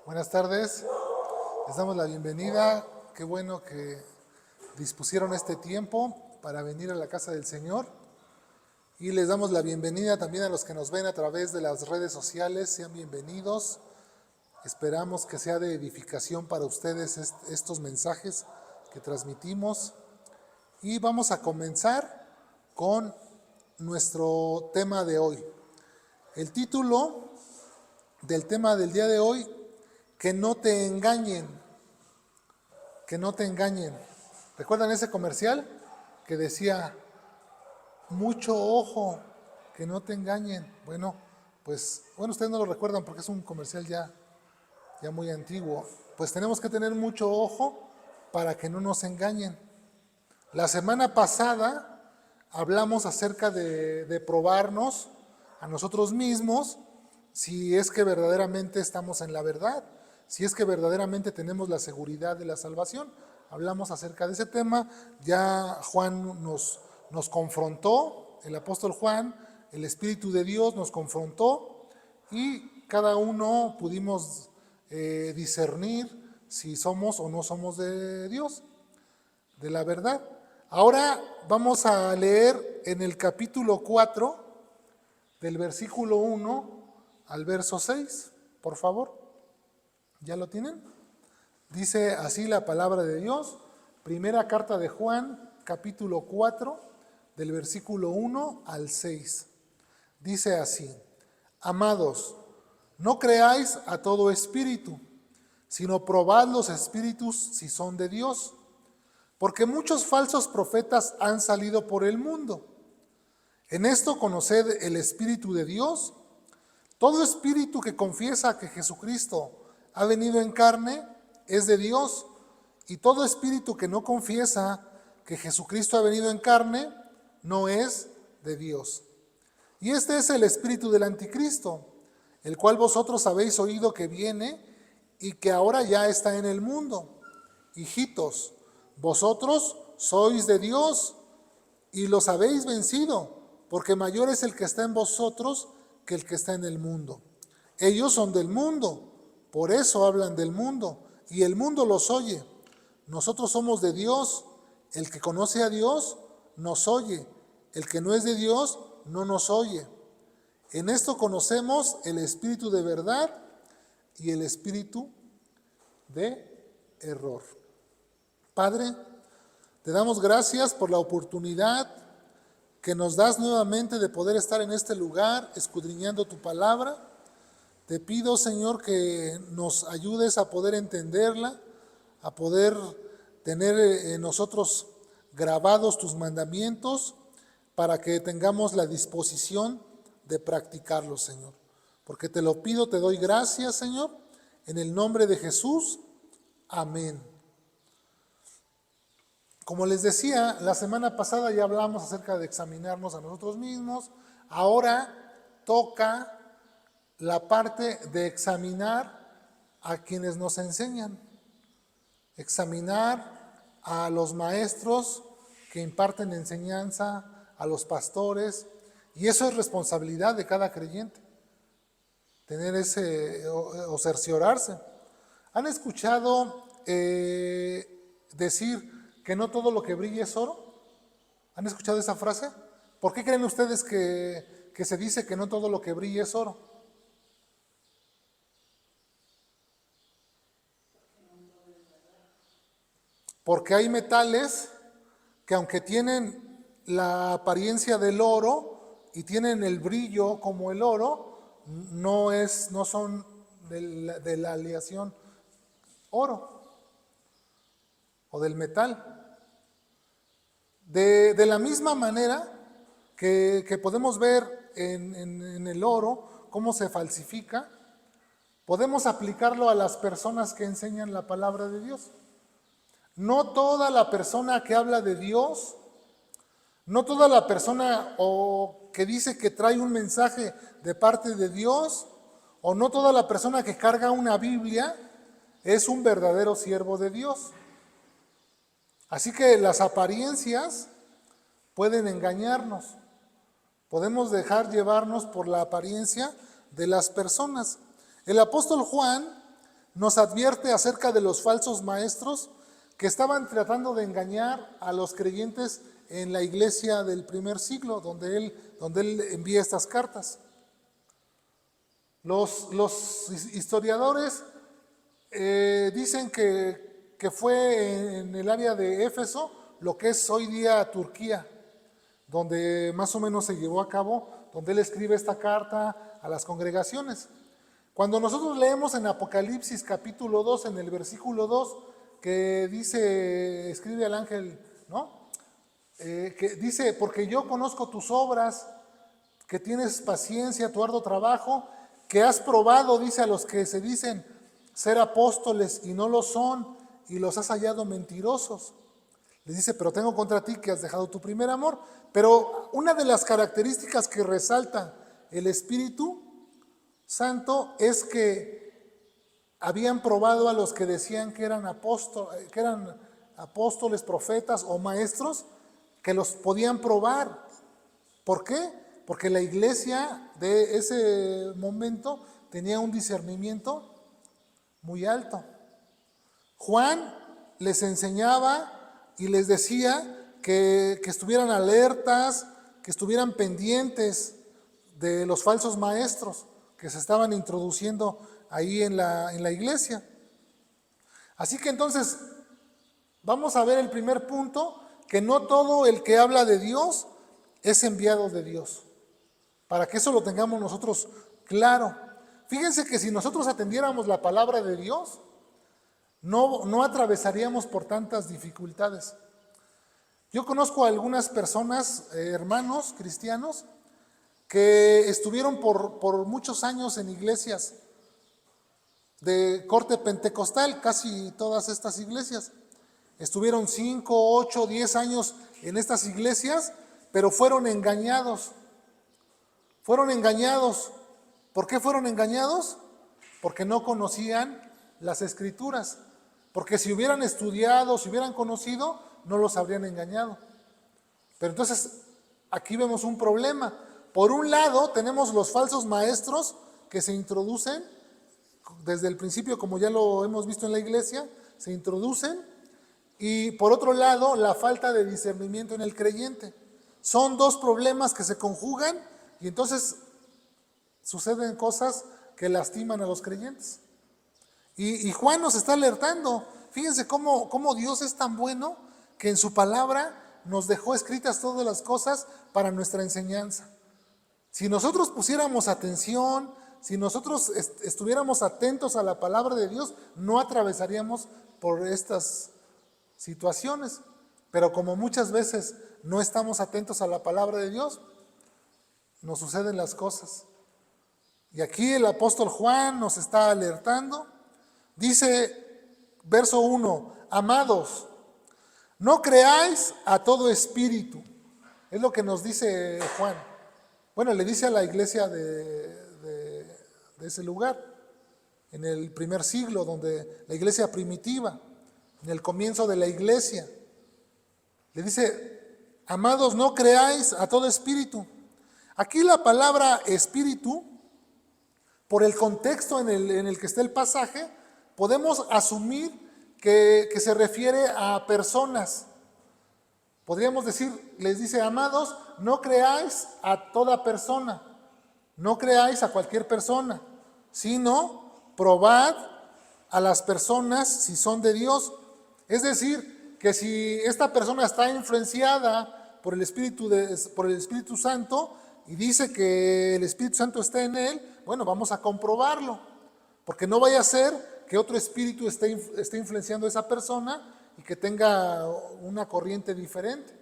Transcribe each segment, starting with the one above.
Buenas tardes, les damos la bienvenida. Qué bueno que dispusieron este tiempo para venir a la casa del Señor. Y les damos la bienvenida también a los que nos ven a través de las redes sociales. Sean bienvenidos. Esperamos que sea de edificación para ustedes estos mensajes que transmitimos. Y vamos a comenzar con nuestro tema de hoy. El título del tema del día de hoy: que no te engañen, que no te engañen. ¿Recuerdan ese comercial que decía, mucho ojo, que no te engañen? Bueno, ustedes no lo recuerdan porque es un comercial ya muy antiguo. Pues tenemos que tener mucho ojo para que no nos engañen. La semana pasada hablamos acerca de probarnos a nosotros mismos si es que verdaderamente estamos en la verdad, si es que verdaderamente tenemos la seguridad de la salvación. Hablamos acerca de ese tema. Ya Juan nos confrontó, el apóstol Juan, el Espíritu de Dios nos confrontó y cada uno pudimos discernir si somos o no somos de Dios, de la verdad. Ahora vamos a leer en el capítulo 4, del versículo 1 al verso 6, por favor. ¿Ya lo tienen? Dice así la palabra de Dios. Primera carta de Juan, capítulo 4, del versículo 1 al 6. Dice así: Amados, no creáis a todo espíritu, sino probad los espíritus si son de Dios, porque muchos falsos profetas han salido por el mundo. En esto conoced el Espíritu de Dios. Todo espíritu que confiesa que Jesucristo ha venido en carne es de Dios, y todo espíritu que no confiesa que Jesucristo ha venido en carne no es de Dios. Y este es el espíritu del anticristo, el cual vosotros habéis oído que viene y que ahora ya está en el mundo. Hijitos, vosotros sois de Dios y los habéis vencido, porque mayor es el que está en vosotros que el que está en el mundo. Ellos son del mundo, por eso hablan del mundo, y el mundo los oye. Nosotros somos de Dios. El que conoce a Dios nos oye. El que no es de Dios no nos oye. En esto conocemos el espíritu de verdad y el espíritu de error. Padre, te damos gracias por la oportunidad que nos das nuevamente de poder estar en este lugar escudriñando tu palabra. Te pido, Señor, que nos ayudes a poder entenderla, a poder tener en nosotros grabados tus mandamientos, para que tengamos la disposición de practicarlos, Señor. Porque te lo pido, te doy gracias, Señor, en el nombre de Jesús. Amén. Como les decía, la semana pasada ya hablamos acerca de examinarnos a nosotros mismos. Ahora toca la parte de examinar a quienes nos enseñan, examinar a los maestros que imparten enseñanza, a los pastores, y eso es responsabilidad de cada creyente, tener o cerciorarse. ¿Han escuchado decir que no todo lo que brilla es oro? ¿Han escuchado esa frase? ¿Por qué creen ustedes que se dice que no todo lo que brilla es oro? Porque hay metales que, aunque tienen la apariencia del oro y tienen el brillo como el oro, no son de la aleación oro o del metal. De la misma manera que podemos ver en el oro cómo se falsifica, podemos aplicarlo a las personas que enseñan la palabra de Dios. No toda la persona que habla de Dios, no toda la persona o que dice que trae un mensaje de parte de Dios, o no toda la persona que carga una Biblia es un verdadero siervo de Dios. Así que las apariencias pueden engañarnos. Podemos dejar llevarnos por la apariencia de las personas. El apóstol Juan nos advierte acerca de los falsos maestros que estaban tratando de engañar a los creyentes en la iglesia del primer siglo, donde él envía estas cartas. Los historiadores dicen que fue en el área de Éfeso, lo que es hoy día Turquía, donde más o menos se llevó a cabo, donde él escribe esta carta a las congregaciones. Cuando nosotros leemos en Apocalipsis capítulo 2, en el versículo 2, que dice, escribe al ángel, ¿no? Que dice, porque yo conozco tus obras, que tienes paciencia, tu arduo trabajo, que has probado, dice, a los que se dicen ser apóstoles y no lo son, y los has hallado mentirosos. Les dice, pero tengo contra ti que has dejado tu primer amor. Pero una de las características que resalta el Espíritu Santo es que habían probado a los que decían que eran apóstoles, profetas o maestros, que los podían probar. ¿Por qué? Porque la iglesia de ese momento tenía un discernimiento muy alto. Juan les enseñaba y les decía que estuvieran alertas, que estuvieran pendientes de los falsos maestros que se estaban introduciendo ahí en la iglesia. Así que entonces vamos a ver el primer punto, que no todo el que habla de Dios es enviado de Dios, para que eso lo tengamos nosotros claro. Fíjense que si nosotros atendiéramos la palabra de Dios, no atravesaríamos por tantas dificultades. Yo conozco a algunas personas, hermanos cristianos, que estuvieron por muchos años en iglesias de corte pentecostal, casi todas estas iglesias. Estuvieron 5, 8, 10 años en estas iglesias, pero fueron engañados. Fueron engañados. ¿Por qué fueron engañados? Porque no conocían las Escrituras. Porque si hubieran estudiado, si hubieran conocido, no los habrían engañado. Pero entonces, aquí vemos un problema. Por un lado, tenemos los falsos maestros que se introducen desde el principio, como ya lo hemos visto en la iglesia, se introducen. Y por otro lado, la falta de discernimiento en el creyente. Son dos problemas que se conjugan y entonces suceden cosas que lastiman a los creyentes. Y Juan nos está alertando. Fíjense cómo Dios es tan bueno que en su palabra nos dejó escritas todas las cosas para nuestra enseñanza. Si nosotros pusiéramos atención, si nosotros estuviéramos atentos a la palabra de Dios, no atravesaríamos por estas situaciones. Pero como muchas veces no estamos atentos a la palabra de Dios, nos suceden las cosas. Y aquí el apóstol Juan nos está alertando. Dice, verso 1, amados, no creáis a todo espíritu. Es lo que nos dice Juan. Bueno, le dice a la iglesia de ese lugar, en el primer siglo, donde la iglesia primitiva, en el comienzo de la iglesia. Le dice, amados, no creáis a todo espíritu. Aquí la palabra espíritu, por el contexto en el que está el pasaje, podemos asumir que se refiere a personas. Podríamos decir, les dice, amados, no creáis a toda persona, no creáis a cualquier persona, sino probad a las personas si son de Dios. Es decir, que si esta persona está influenciada por el Espíritu Santo y dice que el Espíritu Santo está en él, bueno, vamos a comprobarlo, porque no vaya a ser que otro espíritu esté influenciando a esa persona y que tenga una corriente diferente.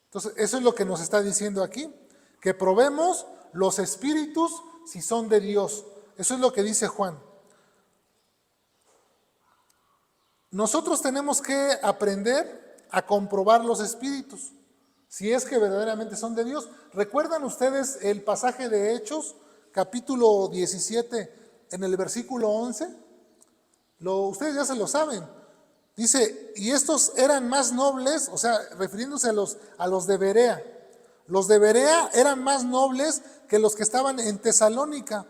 Entonces, eso es lo que nos está diciendo aquí, que probemos los espíritus si son de Dios. Eso es lo que dice Juan. Nosotros tenemos que aprender a comprobar los espíritus, si es que verdaderamente son de Dios. ¿Recuerdan ustedes el pasaje de Hechos, capítulo 17, en el versículo 11? Ustedes ya se lo saben. Dice, y estos eran más nobles, o sea, refiriéndose a los de Berea. Los de Berea eran más nobles que los que estaban en Tesalónica,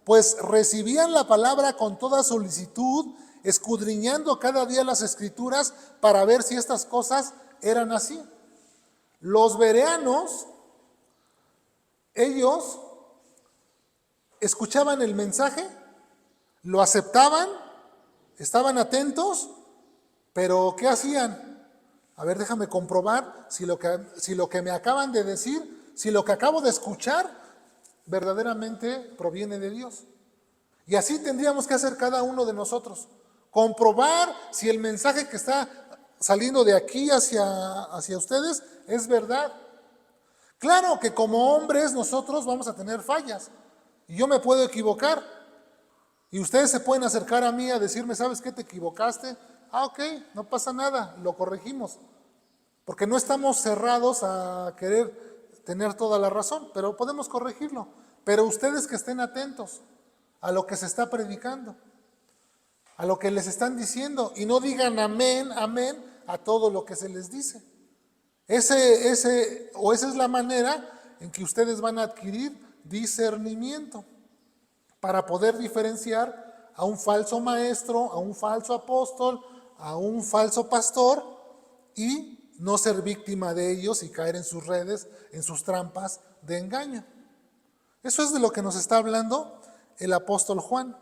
pues recibían la palabra con toda solicitud, escudriñando cada día las escrituras para ver si estas cosas eran así. Los bereanos, ellos escuchaban el mensaje, lo aceptaban, estaban atentos, pero ¿qué hacían? A ver, déjame comprobar si lo que me acaban de decir, si lo que acabo de escuchar verdaderamente proviene de Dios. Y así tendríamos que hacer cada uno de nosotros. Comprobar si el mensaje que está saliendo de aquí hacia ustedes es verdad. Claro que como hombres nosotros vamos a tener fallas. Y yo me puedo equivocar. Y ustedes se pueden acercar a mí a decirme, ¿sabes qué? Te equivocaste. Ah, ok, no pasa nada, lo corregimos. Porque no estamos cerrados a querer tener toda la razón, pero podemos corregirlo. Pero ustedes que estén atentos a lo que se está predicando, a lo que les están diciendo, y no digan amén, amén a todo lo que se les dice. Esa es la manera en que ustedes van a adquirir discernimiento para poder diferenciar a un falso maestro, a un falso apóstol, a un falso pastor y no ser víctima de ellos y caer en sus redes, en sus trampas de engaño. Eso es de lo que nos está hablando el apóstol Juan.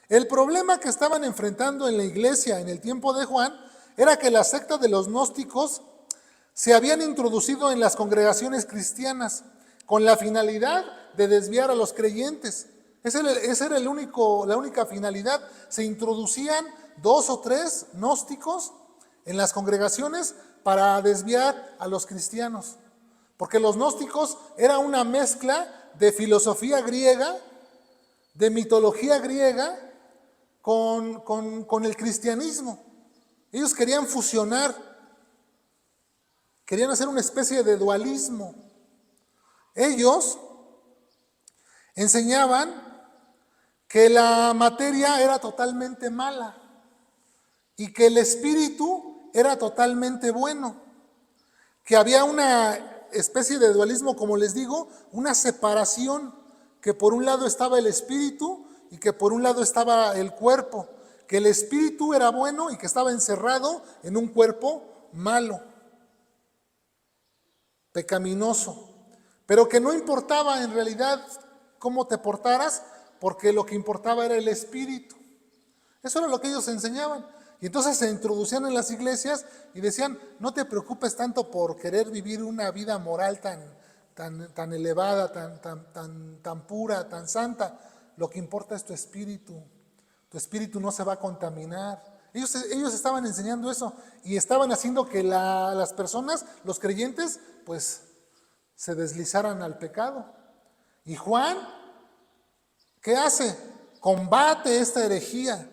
El problema que estaban enfrentando en la iglesia en el tiempo de Juan era que la secta de los gnósticos se habían introducido en las congregaciones cristianas con la finalidad de desviar a los creyentes. Esa era la única finalidad. Se introducían 2 o 3 gnósticos en las congregaciones para desviar a los cristianos. Porque los gnósticos era una mezcla de filosofía griega, de mitología griega, con el cristianismo. Ellos querían fusionar, querían hacer una especie de dualismo. Ellos enseñaban que la materia era totalmente mala y que el espíritu era totalmente bueno, que había una especie de dualismo, como les digo, una separación, que por un lado estaba el espíritu y que por un lado estaba el cuerpo, que el espíritu era bueno y que estaba encerrado en un cuerpo malo, pecaminoso, pero que no importaba en realidad cómo te portaras, porque lo que importaba era el espíritu. Eso era lo que ellos enseñaban. Y entonces se introducían en las iglesias y decían, no te preocupes tanto por querer vivir una vida moral tan elevada, tan pura, tan santa. Lo que importa es tu espíritu. Tu espíritu no se va a contaminar. Ellos estaban enseñando eso y estaban haciendo que las personas, los creyentes, pues se deslizaran al pecado. Y Juan, ¿qué hace? Combate esta herejía.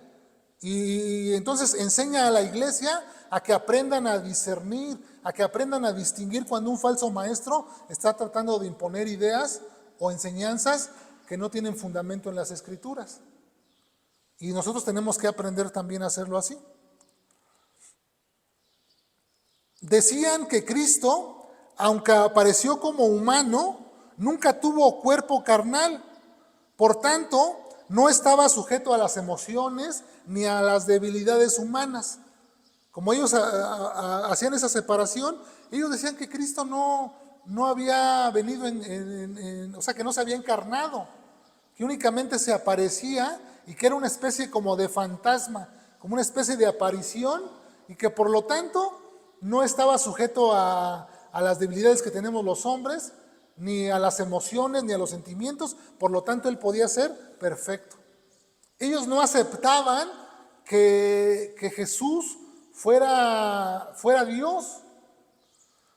Y entonces enseña a la iglesia a que aprendan a discernir, a que aprendan a distinguir cuando un falso maestro está tratando de imponer ideas o enseñanzas que no tienen fundamento en las escrituras. Y nosotros tenemos que aprender también a hacerlo así. Decían que Cristo, aunque apareció como humano, nunca tuvo cuerpo carnal. Por tanto, no estaba sujeto a las emociones ni a las debilidades humanas. Como ellos hacían esa separación, ellos decían que Cristo no había venido, o sea, que no se había encarnado, que únicamente se aparecía y que era una especie como de fantasma, como una especie de aparición y que por lo tanto no estaba sujeto a las debilidades que tenemos los hombres, ni a las emociones, ni a los sentimientos, por lo tanto él podía ser perfecto. Ellos no aceptaban que Jesús fuera Dios.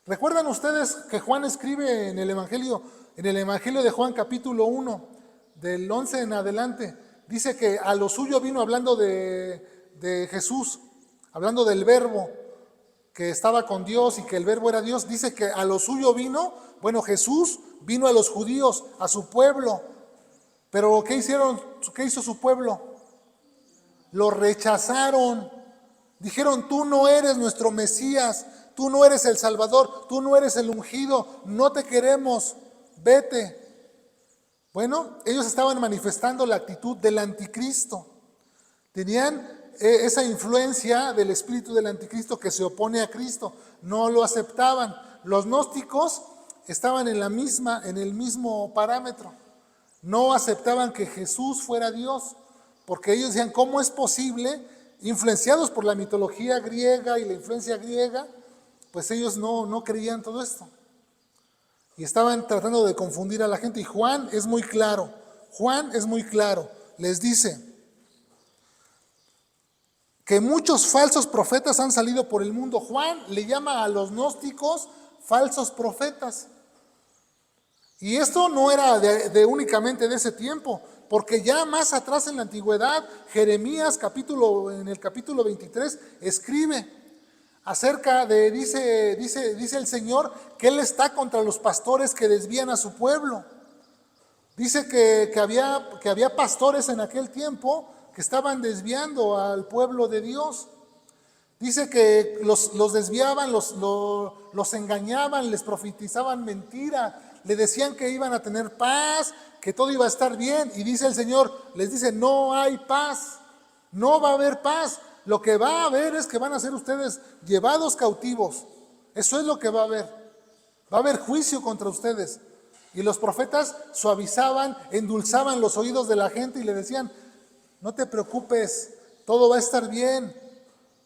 ¿Recuerdan ustedes que Juan escribe en el Evangelio de Juan capítulo 1, del 11 en adelante? Dice que a lo suyo vino hablando de Jesús, hablando del verbo que estaba con Dios y que el verbo era Dios. Dice que a lo suyo vino, bueno, Jesús vino a los judíos, a su pueblo. Pero ¿qué hizo su pueblo? Lo rechazaron. Dijeron, tú no eres nuestro Mesías, tú no eres el Salvador, tú no eres el ungido, no te queremos, vete. Bueno, ellos estaban manifestando la actitud del anticristo. Tenían esa influencia del espíritu del anticristo que se opone a Cristo. No lo aceptaban. Los gnósticos estaban en el mismo parámetro. No aceptaban que Jesús fuera Dios, porque ellos decían, ¿cómo es posible? Influenciados por la mitología griega y la influencia griega, pues ellos no creían todo esto. Y estaban tratando de confundir a la gente. Y Juan es muy claro, les dice que muchos falsos profetas han salido por el mundo. Juan le llama a los gnósticos falsos profetas. Y esto no era únicamente de ese tiempo, porque ya más atrás en la antigüedad, Jeremías en el capítulo 23 escribe acerca de, dice el Señor, que Él está contra los pastores que desvían a su pueblo. Dice que había pastores en aquel tiempo que estaban desviando al pueblo de Dios. Dice que los desviaban, los engañaban, les profetizaban mentira, le decían que iban a tener paz, que todo iba a estar bien. Y dice el Señor, les dice, no hay paz, no va a haber paz. Lo que va a haber es que van a ser ustedes llevados cautivos. Eso es lo que va a haber. Va a haber juicio contra ustedes. Y los profetas suavizaban, endulzaban los oídos de la gente y le decían, no te preocupes, todo va a estar bien.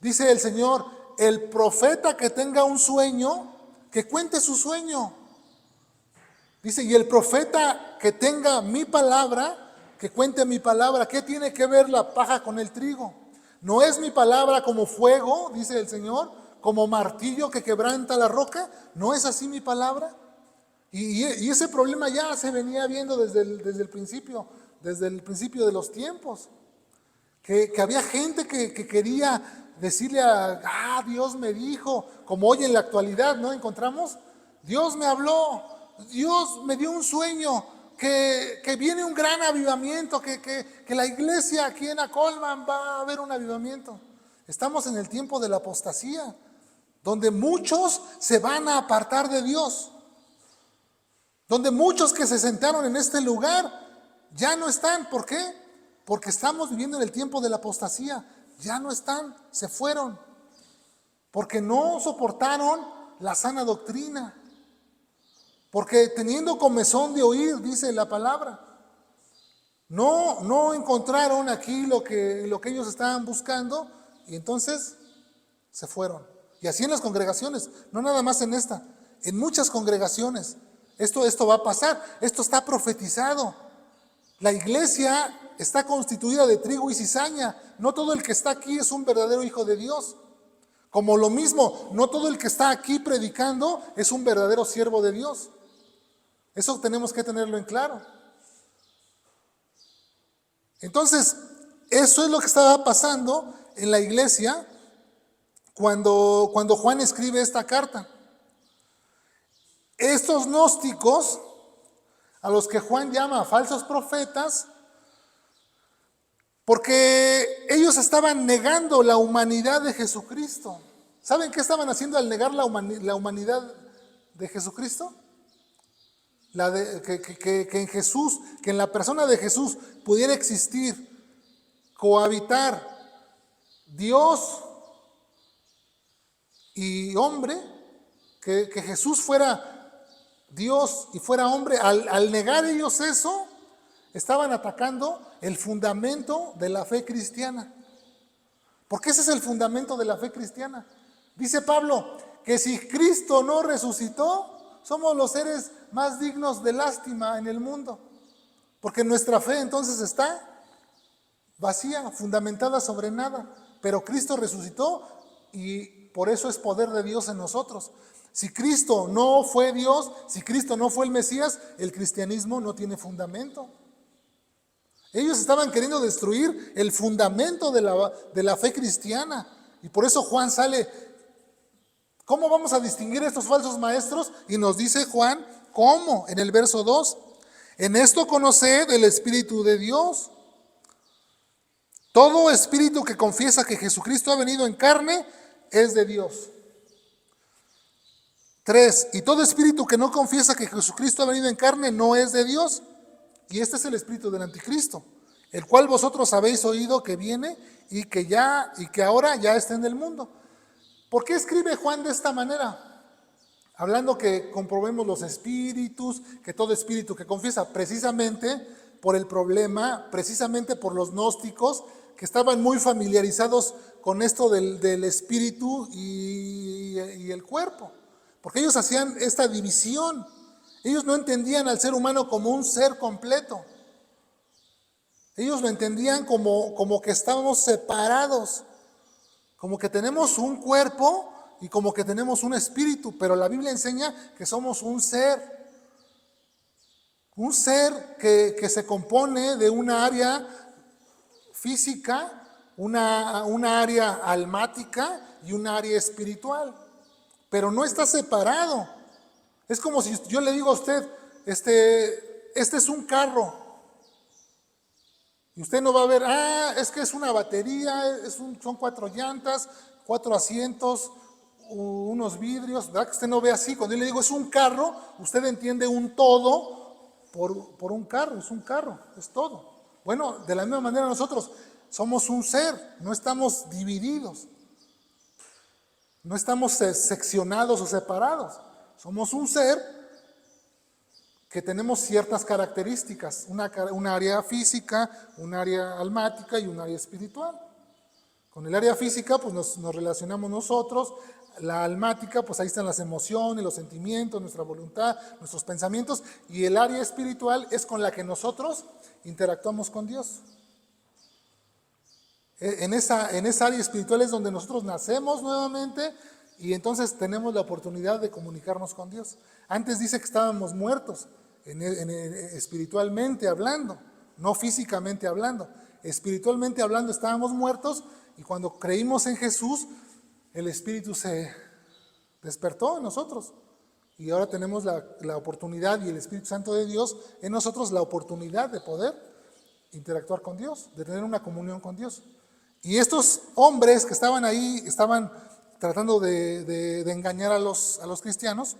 Dice el Señor, el profeta que tenga un sueño, que cuente su sueño. Dice, y el profeta que tenga mi palabra, que cuente mi palabra. ¿Qué tiene que ver la paja con el trigo? ¿No es mi palabra como fuego, dice el Señor, como martillo que quebranta la roca? ¿No es así mi palabra? Y ese problema ya se venía viendo desde el principio de los tiempos. Que había gente que quería decirle Dios me dijo, como hoy en la actualidad, ¿no? Encontramos, Dios me habló, Dios me dio un sueño, que viene un gran avivamiento, que la iglesia aquí en Acolman va a haber un avivamiento. Estamos en el tiempo de la apostasía, donde muchos se van a apartar de Dios, donde muchos que se sentaron en este lugar ya no están. ¿Por qué? Porque estamos viviendo en el tiempo de la apostasía. Ya no están, se fueron, porque no soportaron la sana doctrina, porque teniendo comezón de oír, dice la palabra, no encontraron aquí lo que ellos estaban buscando, y entonces se fueron. Y así en las congregaciones, no nada más en esta, en muchas congregaciones esto va a pasar. Esto está profetizado. La iglesia está constituida de trigo y cizaña. No todo el que está aquí es un verdadero hijo de Dios. Como lo mismo, no todo el que está aquí predicando es un verdadero siervo de Dios. Eso tenemos que tenerlo en claro. Entonces, eso es lo que estaba pasando en la iglesia cuando Juan escribe esta carta. Estos gnósticos, a los que Juan llama falsos profetas, porque ellos estaban negando la humanidad de Jesucristo. ¿Saben qué estaban haciendo al negar la humanidad de Jesucristo? Que en Jesús, que en la persona de Jesús pudiera existir, cohabitar Dios y hombre, que Jesús fuera Dios y fuera hombre. Al negar ellos eso, estaban atacando el fundamento de la fe cristiana. Porque ese es el fundamento de la fe cristiana. Dice Pablo que si Cristo no resucitó, somos los seres más dignos de lástima en el mundo. Porque nuestra fe entonces está vacía, fundamentada sobre nada. Pero Cristo resucitó y por eso es poder de Dios en nosotros. Si Cristo no fue Dios, si Cristo no fue el Mesías, el cristianismo no tiene fundamento. Ellos estaban queriendo destruir el fundamento de la fe cristiana. Y por eso Juan sale. ¿Cómo vamos a distinguir a estos falsos maestros? Y nos dice Juan, ¿cómo? En el verso 2. En esto conoced el Espíritu de Dios. Todo espíritu que confiesa que Jesucristo ha venido en carne es de Dios. 3. Y todo espíritu que no confiesa que Jesucristo ha venido en carne no es de Dios. Y este es el espíritu del anticristo, el cual vosotros habéis oído que viene y que ahora ya está en el mundo. ¿Por qué escribe Juan de esta manera? Hablando que comprobemos los espíritus, que todo espíritu que confiesa, precisamente por el problema, precisamente por los gnósticos, que estaban muy familiarizados con esto del espíritu y el cuerpo. Porque ellos hacían esta división. Ellos no entendían al ser humano como un ser completo. Ellos lo entendían como que estábamos separados, como que tenemos un cuerpo y como que tenemos un espíritu, pero la Biblia enseña que somos un ser que se compone de una área física, una área almática y un área espiritual, pero no está separado. Es como si yo le digo a usted, este es un carro. Y usted no va a ver, es que es una batería, son 4 llantas, 4 asientos, unos vidrios, ¿verdad? Que usted no ve así. Cuando yo le digo es un carro, usted entiende un todo por un carro, es un carro, es todo. Bueno, de la misma manera nosotros somos un ser, no estamos divididos, no estamos seccionados o separados. Somos un ser que tenemos ciertas características, una área física, un área almática y un área espiritual. Con el área física pues nos relacionamos nosotros, la almática pues ahí están las emociones, los sentimientos, nuestra voluntad, nuestros pensamientos, y el área espiritual es con la que nosotros interactuamos con Dios. En esa área espiritual es donde nosotros nacemos nuevamente y entonces tenemos la oportunidad de comunicarnos con Dios. Antes dice que estábamos muertos, espiritualmente hablando, no físicamente hablando. Espiritualmente hablando estábamos muertos y cuando creímos en Jesús, el Espíritu se despertó en nosotros. Y ahora tenemos la oportunidad y el Espíritu Santo de Dios en nosotros la oportunidad de poder interactuar con Dios, de tener una comunión con Dios. Y estos hombres que estaban ahí, estaban tratando de engañar a los cristianos.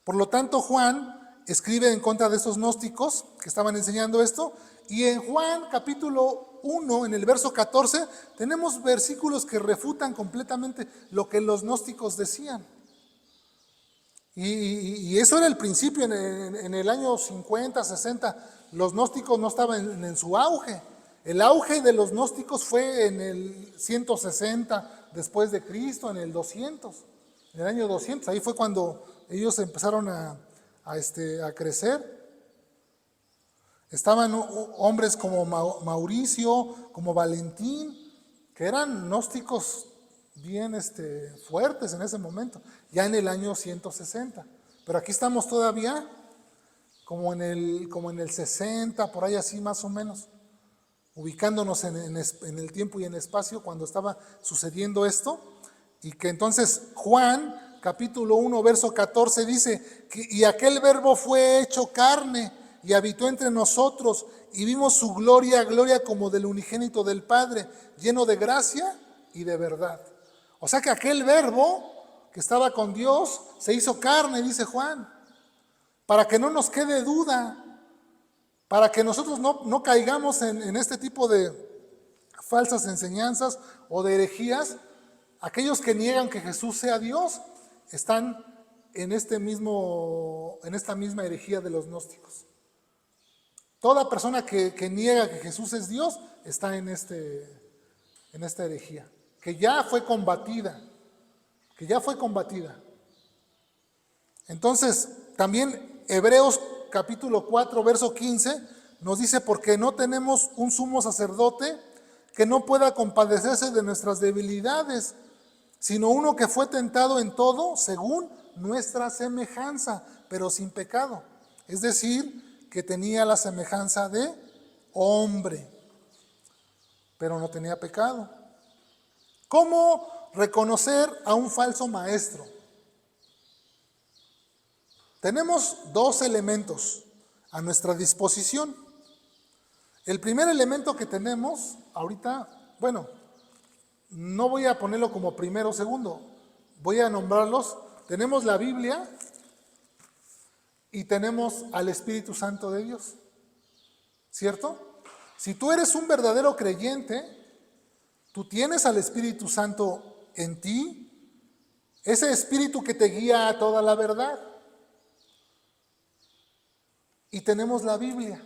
Por lo tanto, Juan escribe en contra de estos gnósticos que estaban enseñando esto. Y en Juan capítulo 1, en el verso 14, tenemos versículos que refutan completamente lo que los gnósticos decían. Y eso era el principio, en el año 50, 60, los gnósticos no estaban en su auge. El auge de los gnósticos fue en el 160 después de Cristo, en el 200, en el año 200. Ahí fue cuando ellos empezaron a crecer. Estaban hombres como Mauricio, como Valentín, que eran gnósticos bien fuertes en ese momento, ya en el año 160. Pero aquí estamos todavía como en el 60, por ahí así más o menos, ubicándonos en el tiempo y en el espacio cuando estaba sucediendo esto. Y que entonces Juan, capítulo 1, verso 14 dice, y aquel verbo fue hecho carne y habitó entre nosotros y vimos su gloria, gloria como del unigénito del Padre, lleno de gracia y de verdad. O sea que aquel verbo que estaba con Dios se hizo carne, dice Juan, para que no nos quede duda, para que nosotros no caigamos en este tipo de falsas enseñanzas o de herejías. Aquellos que niegan que Jesús sea Dios están en esta misma herejía de los gnósticos. Toda persona que niega que Jesús es Dios está en esta herejía, que ya fue combatida. Entonces, también Hebreos capítulo 4, verso 15, nos dice, porque no tenemos un sumo sacerdote que no pueda compadecerse de nuestras debilidades, sino uno que fue tentado en todo según nuestra semejanza, pero sin pecado. Es decir, que tenía la semejanza de hombre, pero no tenía pecado. ¿Cómo reconocer a un falso maestro? Tenemos 2 elementos a nuestra disposición. El primer elemento que tenemos ahorita, bueno, no voy a ponerlo como primero o segundo, voy a nombrarlos. Tenemos la Biblia y tenemos al Espíritu Santo de Dios. ¿cierto? Si tú eres un verdadero creyente, tú tienes al Espíritu Santo en ti, ese Espíritu que te guía a toda la verdad. Y tenemos la Biblia.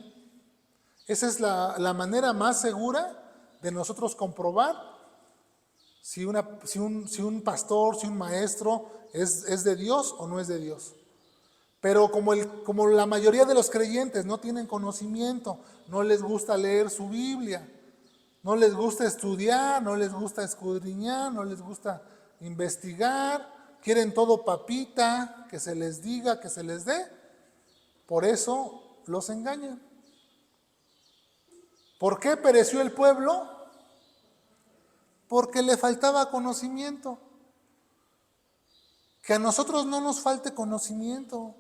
Esa es la manera más segura de nosotros comprobar si un pastor, si un maestro es de Dios o no es de Dios. Pero como la mayoría de los creyentes no tienen conocimiento, no les gusta leer su Biblia, no les gusta estudiar, no les gusta escudriñar, no les gusta investigar, quieren todo papita, que se les diga, que se les dé, por eso los engañan. ¿Por qué pereció el pueblo? Porque le faltaba conocimiento. Que a nosotros no nos falte conocimiento.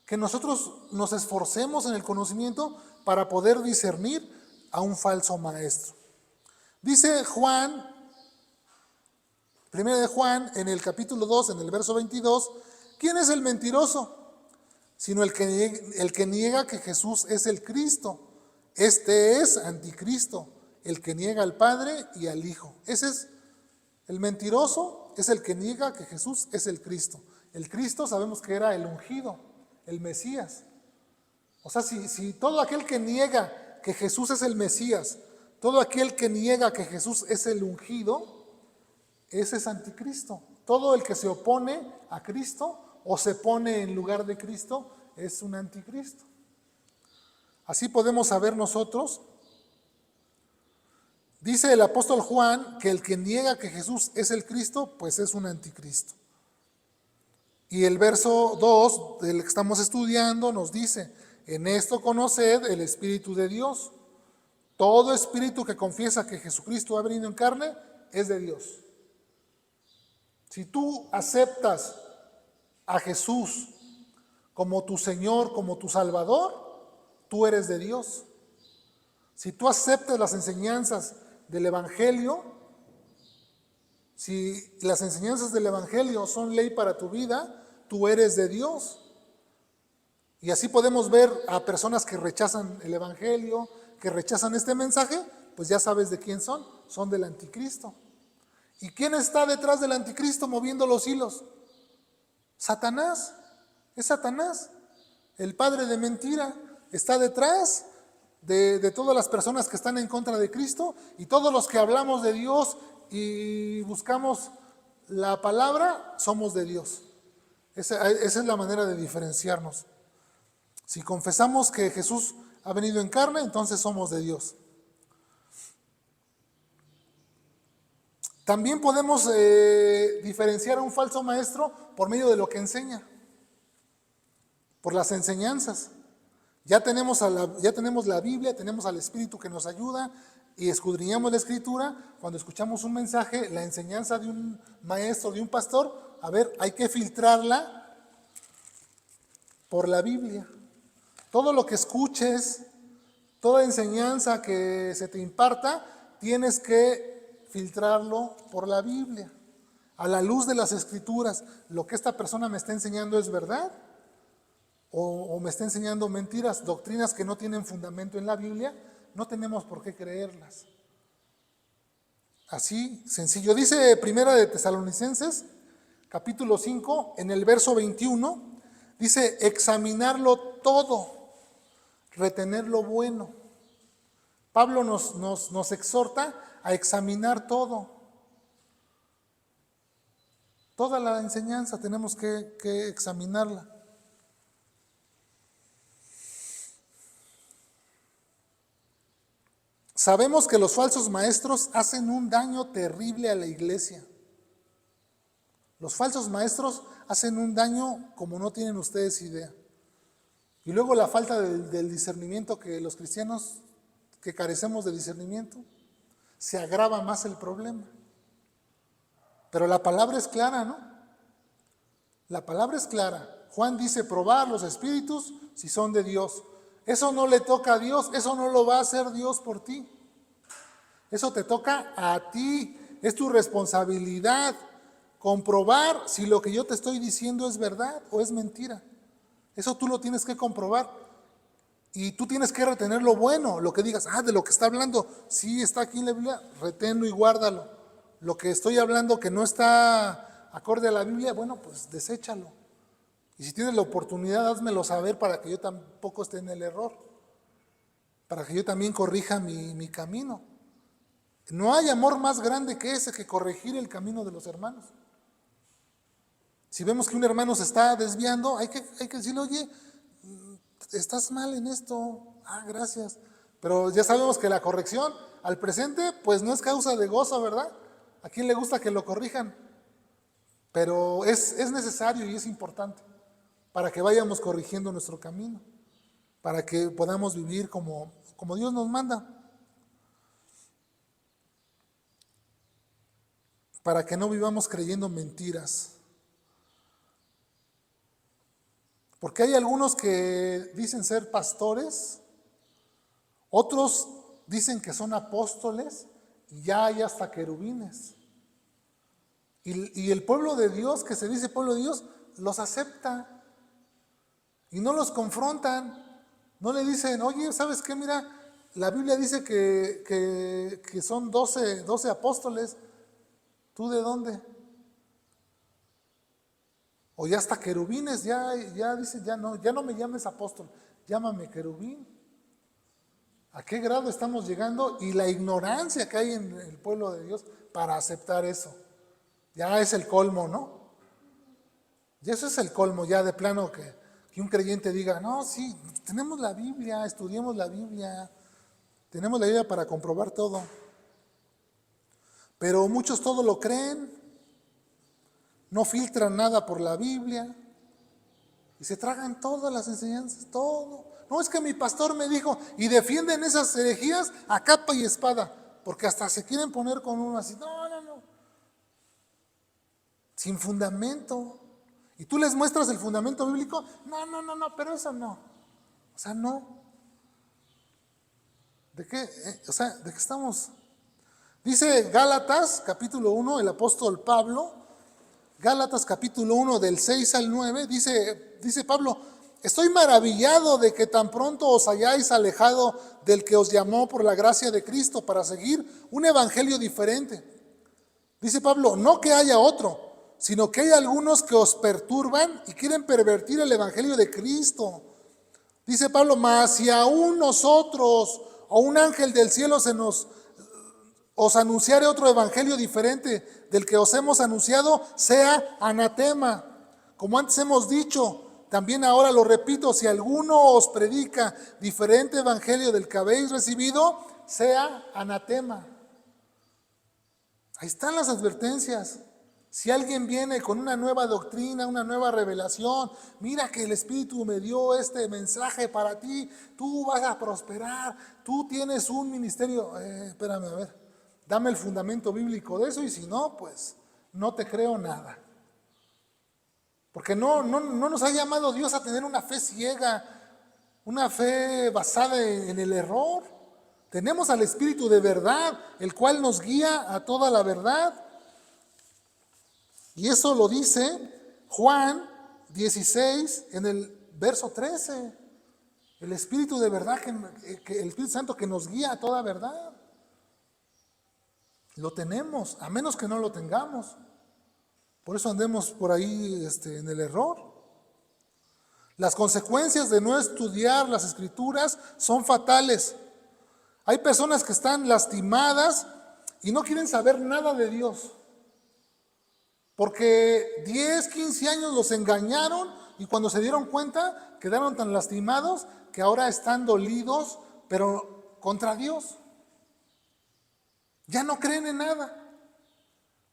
Que nosotros nos esforcemos en el conocimiento para poder discernir a un falso maestro. Dice Juan, 1 de Juan, en el capítulo 2, en el verso 22, ¿quién es el mentiroso? Sino el que niega que Jesús es el Cristo. Este es anticristo, el que niega al Padre y al Hijo. Ese es el mentiroso, es el que niega que Jesús es el Cristo. El Cristo sabemos que era el ungido, el Mesías. O sea, si todo aquel que niega que Jesús es el Mesías, todo aquel que niega que Jesús es el ungido, ese es anticristo. Todo el que se opone a Cristo o se pone en lugar de Cristo es un anticristo. Así podemos saber nosotros. Dice el apóstol Juan que el que niega que Jesús es el Cristo, pues es un anticristo. Y el verso 2 del que estamos estudiando nos dice, en esto conoced el Espíritu de Dios. Todo espíritu que confiesa que Jesucristo ha venido en carne es de Dios. Si tú aceptas a Jesús como tu Señor, como tu Salvador, tú eres de Dios. Si tú aceptas las enseñanzas del Evangelio, si las enseñanzas del Evangelio son ley para tu vida, tú eres de Dios. Y así podemos ver a personas que rechazan el Evangelio, que rechazan este mensaje, pues ya sabes de quién son del anticristo. ¿Y quién está detrás del anticristo moviendo los hilos? Satanás, es Satanás, el padre de mentira, está detrás de todas las personas que están en contra de Cristo y todos los que hablamos de Dios y buscamos la palabra, somos de Dios. Esa es la manera de diferenciarnos. Si confesamos que Jesús ha venido en carne, entonces somos de Dios. También podemos diferenciar a un falso maestro por medio de lo que enseña, por las enseñanzas. Ya tenemos la Biblia, tenemos al Espíritu que nos ayuda y escudriñamos la Escritura. Cuando escuchamos un mensaje, la enseñanza de un maestro, de un pastor, a ver, hay que filtrarla por la Biblia. Todo lo que escuches, toda enseñanza que se te imparta, tienes que filtrarlo por la Biblia. A la luz de las Escrituras, lo que esta persona me está enseñando es verdad o me está enseñando mentiras, doctrinas que no tienen fundamento en la Biblia, no tenemos por qué creerlas. Así, sencillo. Dice Primera de Tesalonicenses, capítulo 5, en el verso 21, dice, examinarlo todo, retener lo bueno. Pablo nos exhorta a examinar todo. Toda la enseñanza tenemos que examinarla. Sabemos que los falsos maestros hacen un daño terrible a la iglesia. Los falsos maestros hacen un daño como no tienen ustedes idea. Y luego la falta del discernimiento, que los cristianos que carecemos de discernimiento, se agrava más el problema. Pero la palabra es clara, ¿no? La palabra es clara. Juan dice, probar los espíritus si son de Dios. Eso no le toca a Dios, eso no lo va a hacer Dios por ti. Eso te toca a ti, es tu responsabilidad comprobar si lo que yo te estoy diciendo es verdad o es mentira. Eso tú lo tienes que comprobar. Y tú tienes que retener lo bueno, lo que digas, de lo que está hablando, sí está aquí en la Biblia, reténlo y guárdalo. Lo que estoy hablando que no está acorde a la Biblia, bueno, pues deséchalo. Y si tienes la oportunidad, házmelo saber para que yo tampoco esté en el error, para que yo también corrija mi camino. No hay amor más grande que ese, que corregir el camino de los hermanos. Si vemos que un hermano se está desviando, hay que decirle, oye, estás mal en esto. Gracias. Pero ya sabemos que la corrección al presente, pues no es causa de gozo, ¿verdad? ¿A quién le gusta que lo corrijan? Pero es necesario y es importante para que vayamos corrigiendo nuestro camino, para que podamos vivir como Dios nos manda, para que no vivamos creyendo mentiras. Porque hay algunos que dicen ser pastores, otros dicen que son apóstoles, y ya hay hasta querubines. Y el pueblo de Dios, que se dice pueblo de Dios, los acepta y no los confrontan. No le dicen, oye, ¿sabes qué? Mira, la Biblia dice que son 12 apóstoles. ¿Tú de dónde? O ya hasta querubines, ya dice, ya no me llames apóstol, llámame querubín. ¿A qué grado estamos llegando? Y la ignorancia que hay en el pueblo de Dios para aceptar eso. Ya es el colmo, ¿no? Y eso es el colmo, ya de plano que un creyente diga, no, sí, tenemos la Biblia, estudiemos la Biblia, tenemos la Biblia para comprobar todo. Pero muchos todo lo creen, no filtran nada por la Biblia y se tragan todas las enseñanzas, todo. No, es que mi pastor me dijo, y defienden esas herejías a capa y espada, porque hasta se quieren poner con uno así, no, sin fundamento. Y tú les muestras el fundamento bíblico, no, pero eso no. O sea, no. ¿De qué? ¿De qué estamos? Dice Gálatas, capítulo 1, el apóstol Pablo, Gálatas capítulo 1 del 6 al 9, dice Pablo, estoy maravillado de que tan pronto os hayáis alejado del que os llamó por la gracia de Cristo para seguir un evangelio diferente. Dice Pablo, no que haya otro, sino que hay algunos que os perturban y quieren pervertir el evangelio de Cristo. Dice Pablo, mas si aún nosotros o un ángel del cielo os anunciare otro evangelio diferente del que os hemos anunciado, sea anatema. Como antes hemos dicho, también ahora lo repito, si alguno os predica diferente evangelio del que habéis recibido, sea anatema. Ahí están las advertencias. Si alguien viene con una nueva doctrina, una nueva revelación, mira que el Espíritu me dio este mensaje para ti, tú vas a prosperar, tú tienes un ministerio, espérame, a ver, dame el fundamento bíblico de eso y si no, pues no te creo nada. Porque no nos ha llamado Dios a tener una fe ciega, una fe basada en el error. Tenemos al Espíritu de verdad, el cual nos guía a toda la verdad. Y eso lo dice Juan 16 en el verso 13. El Espíritu de verdad, que el Espíritu Santo que nos guía a toda verdad. Lo tenemos, a menos que no lo tengamos. Por eso andemos por ahí en el error. Las consecuencias de no estudiar las Escrituras son fatales. Hay personas que están lastimadas y no quieren saber nada de Dios. Porque 10, 15 años los engañaron y cuando se dieron cuenta quedaron tan lastimados que ahora están dolidos, pero contra Dios. Ya no creen en nada.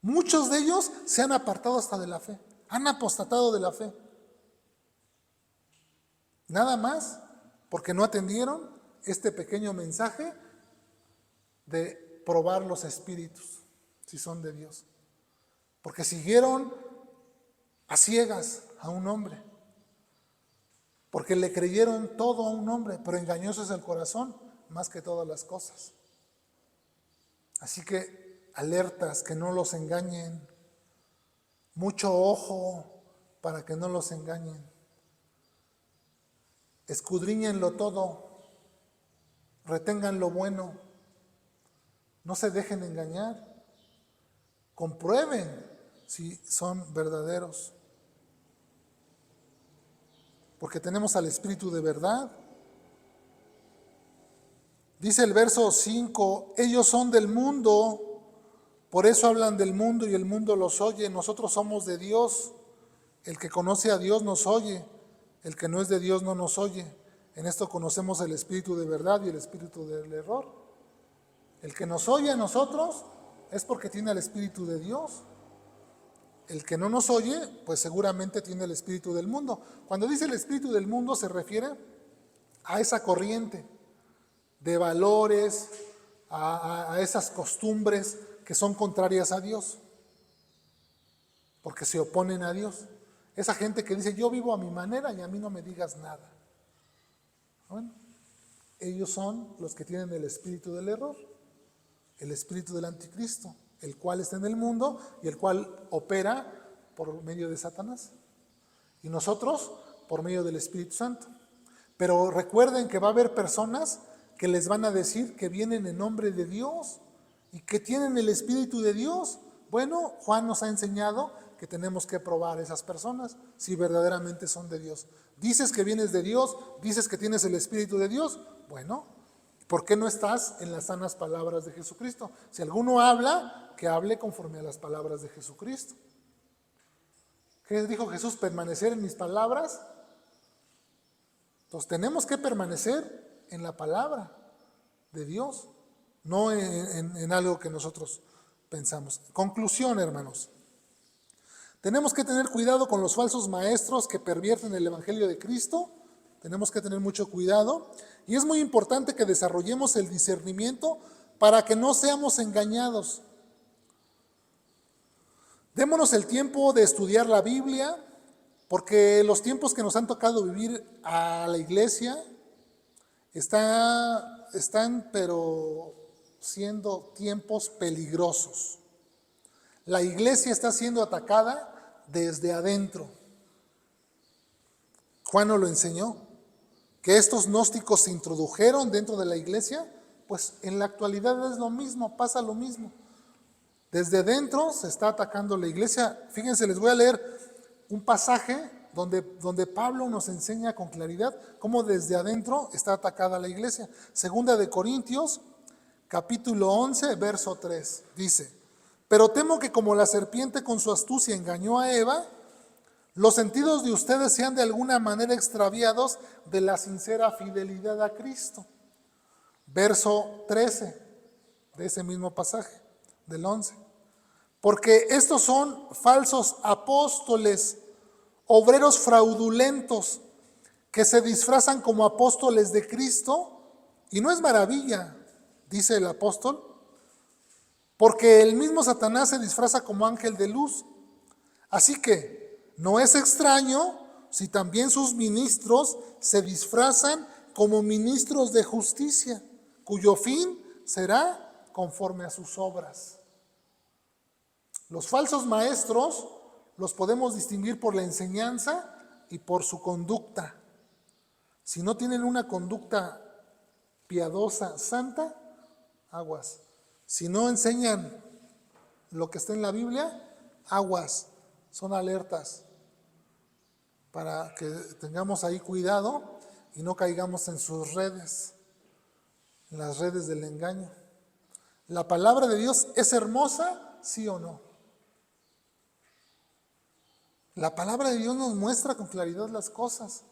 Muchos de ellos se han apartado hasta de la fe, han apostatado de la fe. Nada más porque no atendieron este pequeño mensaje de probar los espíritus, si son de Dios. Porque siguieron a ciegas a un hombre. Porque le creyeron todo a un hombre, pero engañoso es el corazón más que todas las cosas. Así que alertas, que no los engañen. Mucho ojo para que no los engañen. Escudriñenlo todo. retengan lo bueno, no se dejen engañar, comprueben si son verdaderos, porque tenemos al Espíritu de verdad. Dice el verso 5, ellos son del mundo, por eso hablan del mundo y el mundo los oye. Nosotros somos de Dios, el que conoce a Dios nos oye, el que no es de Dios no nos oye. En esto conocemos el espíritu de verdad y el espíritu del error. El que nos oye a nosotros es porque tiene el espíritu de Dios. El que no nos oye, pues seguramente tiene el espíritu del mundo. Cuando dice el espíritu del mundo se refiere a esa corriente de valores, a esas costumbres que son contrarias a Dios, porque se oponen a Dios. Esa gente que dice, yo vivo a mi manera y a mí no me digas nada. Bueno, ellos son los que tienen el espíritu del error, el espíritu del anticristo, el cual está en el mundo y el cual opera por medio de Satanás. Y nosotros por medio del Espíritu Santo. Pero recuerden que va a haber personas que les van a decir que vienen en nombre de Dios y que tienen el Espíritu de Dios. Bueno, Juan nos ha enseñado que tenemos que probar a esas personas si verdaderamente son de Dios. Dices que vienes de Dios, dices que tienes el Espíritu de Dios. Bueno, ¿por qué no estás en las sanas palabras de Jesucristo? Si alguno habla, que hable conforme a las palabras de Jesucristo. ¿Qué dijo Jesús? Permanecer en mis palabras. Entonces tenemos que permanecer en la palabra de Dios, no en algo que nosotros pensamos. Conclusión, hermanos. Tenemos que tener cuidado con los falsos maestros que pervierten el Evangelio de Cristo. Tenemos que tener mucho cuidado. Y es muy importante que desarrollemos el discernimiento para que no seamos engañados. Démonos el tiempo de estudiar la Biblia, porque los tiempos que nos han tocado vivir a la iglesia están pero siendo tiempos peligrosos. La iglesia está siendo atacada desde adentro. Juan nos lo enseñó, que estos gnósticos se introdujeron dentro de la iglesia, pues en la actualidad es lo mismo, pasa lo mismo. Desde dentro se está atacando la iglesia. Fíjense, les voy a leer un pasaje donde Pablo nos enseña con claridad cómo desde adentro está atacada la iglesia. Segunda de Corintios, capítulo 11, verso 3, dice: pero temo que como la serpiente con su astucia engañó a Eva, los sentidos de ustedes sean de alguna manera extraviados de la sincera fidelidad a Cristo. Verso 13 de ese mismo pasaje, del 11. Porque estos son falsos apóstoles, obreros fraudulentos, que se disfrazan como apóstoles de Cristo. Y no es maravilla, dice el apóstol, porque el mismo Satanás se disfraza como ángel de luz. Así que no es extraño si también sus ministros se disfrazan como ministros de justicia, cuyo fin será conforme a sus obras. Los falsos maestros los podemos distinguir por la enseñanza y por su conducta. Si no tienen una conducta piadosa, santa, aguas. Si no enseñan lo que está en la Biblia, aguas, son alertas para que tengamos ahí cuidado y no caigamos en sus redes, en las redes del engaño. ¿La palabra de Dios es hermosa, sí o no? La palabra de Dios nos muestra con claridad las cosas.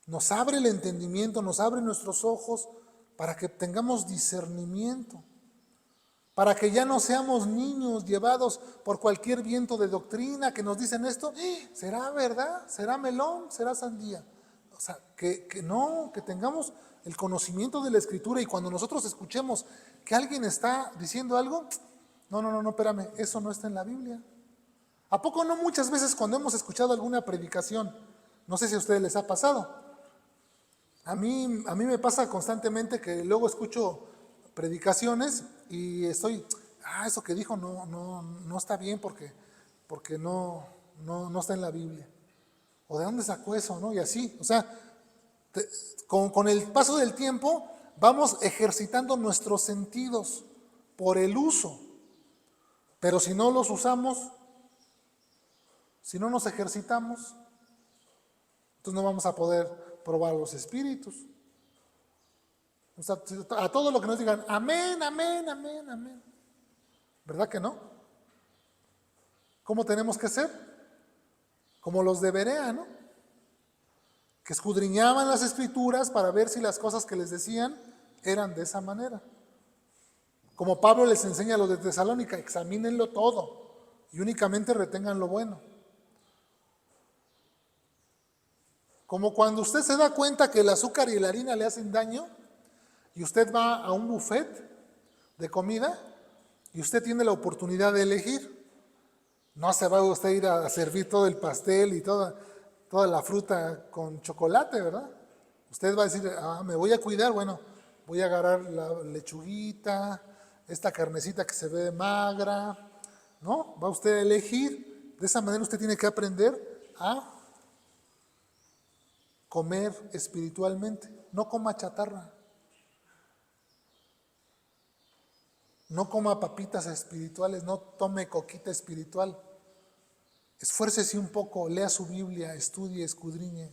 Nos abre el entendimiento, nos abre nuestros ojos para que tengamos discernimiento, para que ya no seamos niños llevados por cualquier viento de doctrina que nos dicen esto, ¿será verdad? ¿Será melón? ¿Será sandía? O sea, que tengamos el conocimiento de la Escritura, y cuando nosotros escuchemos que alguien está diciendo algo, no, espérame, eso no está en la Biblia. ¿A poco no muchas veces cuando hemos escuchado alguna predicación, no sé si a ustedes les ha pasado? A mí me pasa constantemente que luego escucho predicaciones y estoy, eso que dijo no está bien porque no está en la Biblia. ¿O de dónde sacó eso? ¿No? Y así, o sea, con el paso del tiempo vamos ejercitando nuestros sentidos por el uso. Pero si no los usamos, si no nos ejercitamos, entonces no vamos a poder probar los espíritus. O sea, a todo lo que nos digan, amén, amén, amén, amén. ¿Verdad que no? ¿Cómo tenemos que ser? Como los de Berea, ¿no? Que escudriñaban las escrituras para ver si las cosas que les decían eran de esa manera. Como Pablo les enseña a los de Tesalónica, examínenlo todo y únicamente retengan lo bueno. Como cuando usted se da cuenta que el azúcar y la harina le hacen daño y usted va a un buffet de comida y usted tiene la oportunidad de elegir. No se va usted a ir a servir todo el pastel y toda la fruta con chocolate, ¿verdad? Usted va a decir, me voy a cuidar, bueno, voy a agarrar la lechuguita, esta carnecita que se ve magra, ¿no? Va usted a elegir. De esa manera usted tiene que aprender a comer espiritualmente. No coma chatarra. No coma papitas espirituales, no tome coquita espiritual. Esfuércese un poco, lea su Biblia, estudie, escudriñe.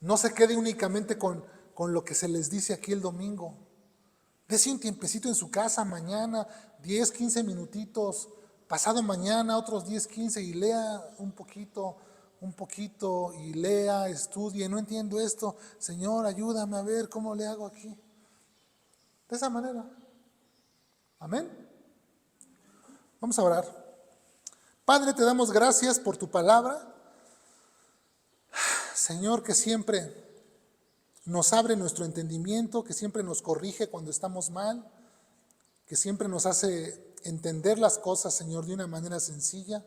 No se quede únicamente con lo que se les dice aquí el domingo. Dese un tiempecito en su casa mañana, 10, 15 minutitos, pasado mañana otros 10, 15 y lea un poquito y lea, estudie. No entiendo esto, Señor, ayúdame a ver cómo le hago aquí. De esa manera. Amén. Vamos a orar. Padre, te damos gracias por tu palabra. Señor, que siempre nos abre nuestro entendimiento, que siempre nos corrige cuando estamos mal, que siempre nos hace entender las cosas, Señor, de una manera sencilla,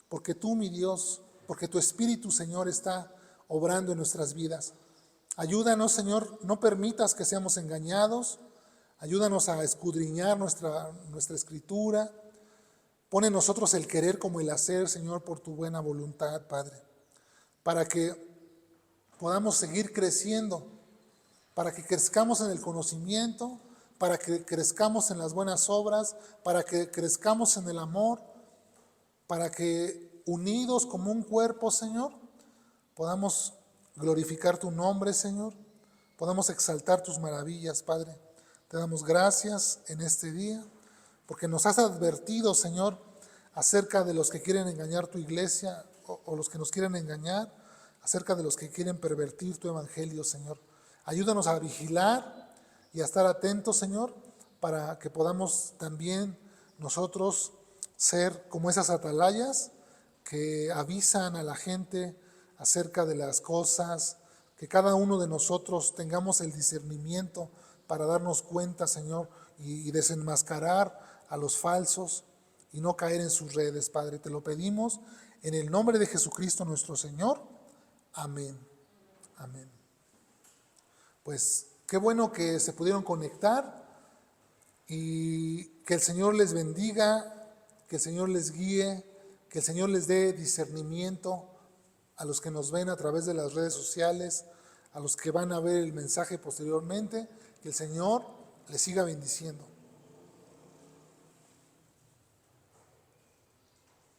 porque tú, mi Dios, porque tu Espíritu, Señor, está obrando en nuestras vidas. Ayúdanos, Señor, no permitas que seamos engañados. Ayúdanos a escudriñar nuestra escritura. Pone en nosotros el querer como el hacer, Señor, por tu buena voluntad, Padre, para que podamos seguir creciendo, para que crezcamos en el conocimiento, para que crezcamos en las buenas obras, para que crezcamos en el amor, para que unidos como un cuerpo, Señor, podamos glorificar tu nombre, Señor, podamos exaltar tus maravillas, Padre. Te damos gracias en este día, porque nos has advertido, Señor, acerca de los que quieren engañar tu iglesia o los que nos quieren engañar, acerca de los que quieren pervertir tu evangelio, Señor. Ayúdanos a vigilar y a estar atentos, Señor, para que podamos también nosotros ser como esas atalayas que avisan a la gente acerca de las cosas, que cada uno de nosotros tengamos el discernimiento para darnos cuenta, Señor, y desenmascarar a los falsos y no caer en sus redes, Padre. Te lo pedimos en el nombre de Jesucristo nuestro Señor. Amén. Amén. Pues qué bueno que se pudieron conectar y que el Señor les bendiga, que el Señor les guíe, que el Señor les dé discernimiento a los que nos ven a través de las redes sociales, a los que van a ver el mensaje posteriormente, que el Señor les siga bendiciendo.